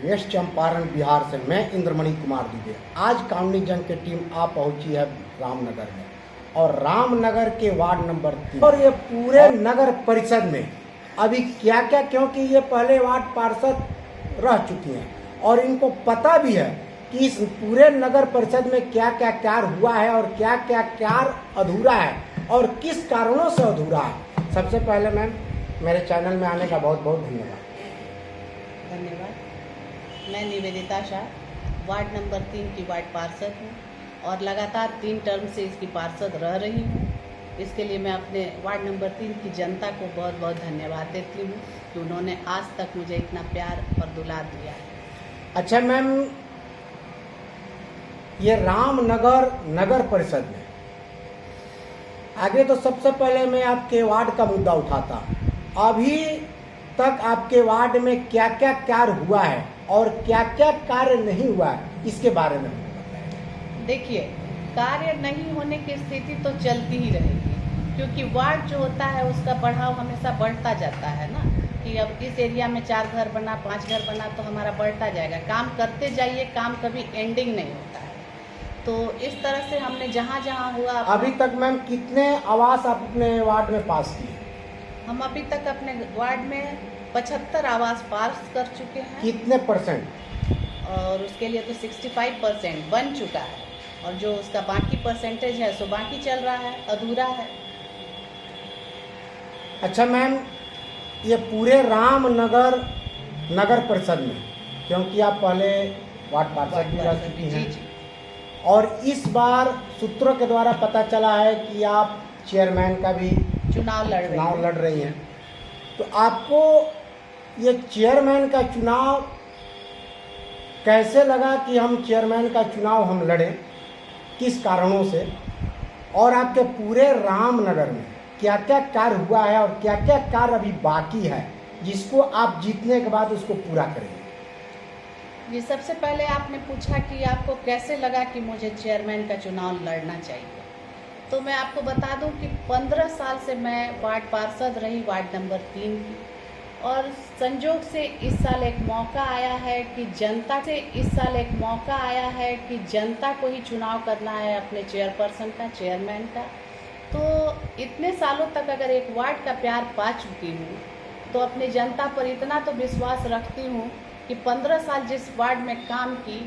Waste Champaran Bihar से मैं इंद्रमणि कुमार दुबे। आज काउंटी जंग की टीम आ पहुंची है रामनगर में और रामनगर के वार्ड नंबर 3 और ये पूरे नगर परिषद में अभी क्या क्या, क्योंकि ये पहले वार्ड पार्षद रह चुकी हैं और इनको पता भी है कि इस पूरे नगर परिषद में क्या क्या कार्य हुआ है और क्या क्या कार्य अधूरा है और किस कारणों से अधूरा है। सबसे पहले मैम मेरे चैनल में आने का बहुत बहुत धन्यवाद। मैं निवेदिता शाह, वार्ड नंबर 3 की वार्ड पार्षद हूँ और लगातार 3 टर्म से इसकी पार्षद रह रही हूँ। इसके लिए मैं अपने वार्ड नंबर 3 की जनता को बहुत बहुत धन्यवाद देती हूँ कि उन्होंने आज तक मुझे इतना प्यार और दुलार दिया है। अच्छा मैम, ये रामनगर नगर परिषद में आगे तो सबसे पहले मैं आपके वार्ड का मुद्दा उठाता। अभी तक आपके वार्ड में क्या क्या कार्य हुआ है और क्या क्या कार्य नहीं हुआ है, इसके बारे में देखिए, कार्य नहीं होने की स्थिति तो चलती ही रहेगी, क्योंकि वार्ड जो होता है उसका बढ़ाव हमेशा बढ़ता जाता है ना, कि अब इस एरिया में 4 घर बना, 5 घर बना तो हमारा बढ़ता जाएगा। काम करते जाइए, काम कभी एंडिंग नहीं होता है। तो इस तरह से हमने जहाँ जहाँ हुआ। अभी तक मैम कितने आवास आप अपने वार्ड में पास किए? हम अभी तक अपने वार्ड में 75 आवास पास कर चुके हैं। कितने परसेंट? और उसके लिए तो 65% बन चुका है और जो उसका बाकी परसेंटेज है सो बाकी चल रहा है, अधूरा है। अच्छा मैम, ये पूरे रामनगर नगर परिषद में, क्योंकि आप पहले वार्ड पार्षद भी रह चुकी हैं और इस बार सूत्रों के द्वारा पता चला है कि आप चेयरमैन का भी चुनाव लड़ रही हैं, तो आपको ये चेयरमैन का चुनाव कैसे लगा कि हम चेयरमैन का चुनाव हम लड़ें, किस कारणों से, और आपके पूरे रामनगर में क्या क्या कार्य हुआ है और क्या क्या कार्य अभी बाकी है जिसको आप जीतने के बाद उसको पूरा करेंगे? जी, सबसे पहले आपने पूछा कि आपको कैसे लगा कि मुझे चेयरमैन का चुनाव लड़ना चाहिए। तो मैं आपको बता दूं कि 15 साल से मैं वार्ड पार्षद रही, वार्ड नंबर 3 की, और संजोग से इस साल एक मौका आया है कि जनता को ही चुनाव करना है अपने चेयरपर्सन का, चेयरमैन का। तो इतने सालों तक अगर एक वार्ड का प्यार पा चुकी हूँ तो अपनी जनता पर इतना तो विश्वास रखती हूँ कि 15 साल जिस वार्ड में काम की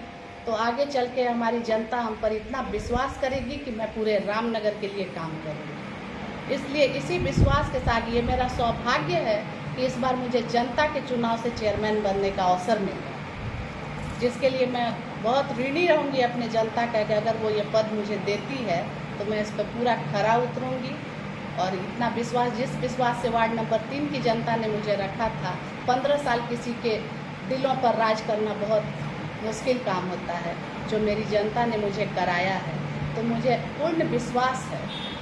तो आगे चल के हमारी जनता हम पर इतना विश्वास करेगी कि मैं पूरे रामनगर के लिए काम करूँगी। इसलिए इसी विश्वास के साथ ये मेरा सौभाग्य है कि इस बार मुझे जनता के चुनाव से चेयरमैन बनने का अवसर मिला, जिसके लिए मैं बहुत ऋणी रहूँगी अपने जनता का कि अगर वो ये पद मुझे देती है तो मैं इस पर पूरा खरा उतरूँगी। और इतना विश्वास, जिस विश्वास से वार्ड नंबर 3 की जनता ने मुझे रखा था, 15 साल किसी के दिलों पर राज करना बहुत मुश्किल काम होता है, जो मेरी जनता ने मुझे कराया है। तो मुझे पूर्ण विश्वास है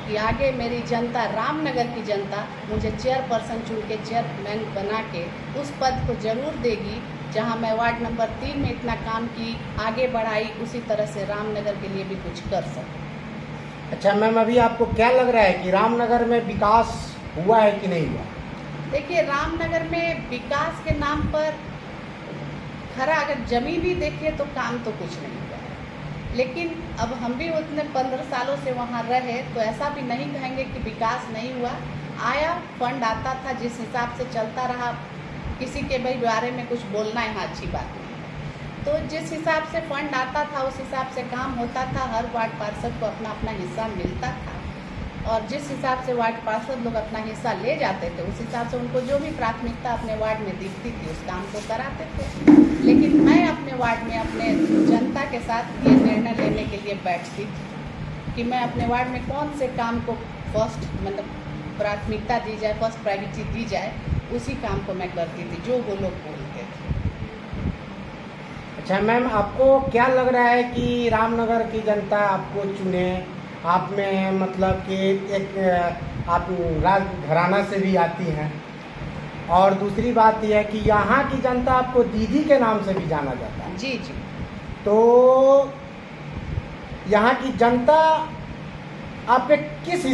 कि आगे मेरी जनता, रामनगर की जनता, मुझे चेयरपर्सन चुन के चेयरमैन बना के उस पद को जरूर देगी। जहां मैं वार्ड नंबर 3 में इतना काम की, आगे बढ़ाई, उसी तरह से रामनगर के लिए भी कुछ कर सकूं। अच्छा मैम, अभी आपको क्या लग रहा है कि रामनगर में विकास हुआ है कि नहीं हुआ? देखिए, रामनगर में विकास के नाम पर खरा अगर जमीन भी देखिए तो काम तो कुछ नहीं हुआ है, लेकिन अब हम भी उतने 15 सालों से वहाँ रहे तो ऐसा भी नहीं कहेंगे कि विकास नहीं हुआ। आया, फंड आता था, जिस हिसाब से चलता रहा, किसी के भाई बारे में कुछ बोलना यहाँ अच्छी बात नहीं है। तो जिस हिसाब से फंड आता था उस हिसाब से काम होता था, हर वार्ड पार्षद को अपना अपना हिस्सा मिलता था और जिस हिसाब से वार्ड पार्षद लोग अपना हिस्सा ले जाते थे उस हिसाब से उनको जो भी प्राथमिकता अपने वार्ड में दिखती थी उस काम को कराते थे। लेकिन मैं अपने वार्ड में अपने जनता के साथ ये निर्णय लेने के लिए बैठती थी कि मैं अपने वार्ड में कौन से काम को फर्स्ट, मतलब प्राथमिकता दी जाए, फर्स्ट प्रायोरिटी दी जाए, उसी काम को मैं करती थी जो वो लोग बोलते थे। अच्छा मैम, आपको क्या लग रहा है कि रामनगर की जनता आपको चुने? आप में मतलब कि एक आप राज घराना से भी आती हैं और दूसरी बात यह है कि यहाँ की जनता आपको दीदी के नाम से भी जाना जाता है। जी जी। तो यहाँ की जनता आप पे किस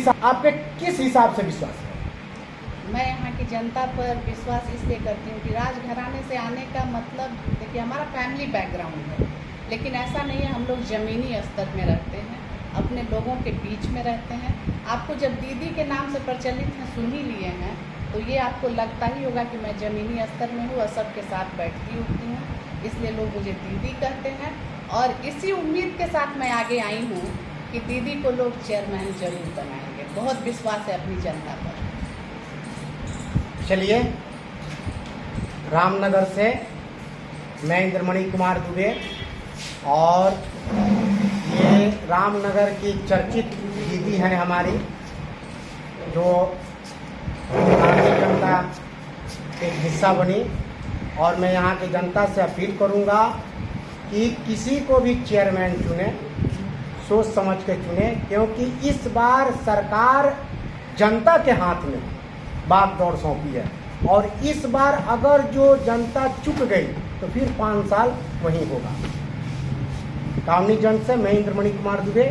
हिसाब से विश्वास है? मैं यहाँ की कि जनता पर विश्वास इसलिए करती हूँ कि राजघराने से आने का मतलब, देखिए हमारा फैमिली बैकग्राउंड है, लेकिन ऐसा नहीं है। हम लोग ज़मीनी स्तर में रहते हैं, अपने लोगों के बीच में रहते हैं। आपको जब दीदी के नाम से प्रचलित हैं, सुन ही लिए हैं, तो ये आपको लगता ही होगा कि मैं ज़मीनी स्तर में हूँ और सबके साथ बैठती उठती हूँ, इसलिए लोग मुझे दीदी कहते हैं। और इसी उम्मीद के साथ मैं आगे आई हूँ कि दीदी को लोग चेयरमैन जरूर बनाएंगे। बहुत विश्वास है अपनी जनता पर। चलिए, रामनगर से मैं इंद्रमणि कुमार दुबे, और ये रामनगर की चर्चित दीदी हैं हमारी, जो भारतीय जनता एक हिस्सा बनी। और मैं यहाँ की जनता से अपील करूँगा कि किसी को भी चेयरमैन चुने, सोच समझ के चुने, क्योंकि इस बार सरकार जनता के हाथ में बागडोर सौंपी है। और इस बार अगर जो जनता चुक गई तो फिर 5 साल वहीं होगा। कामनी जंग से मैं इंद्रमणि कुमार दुबे,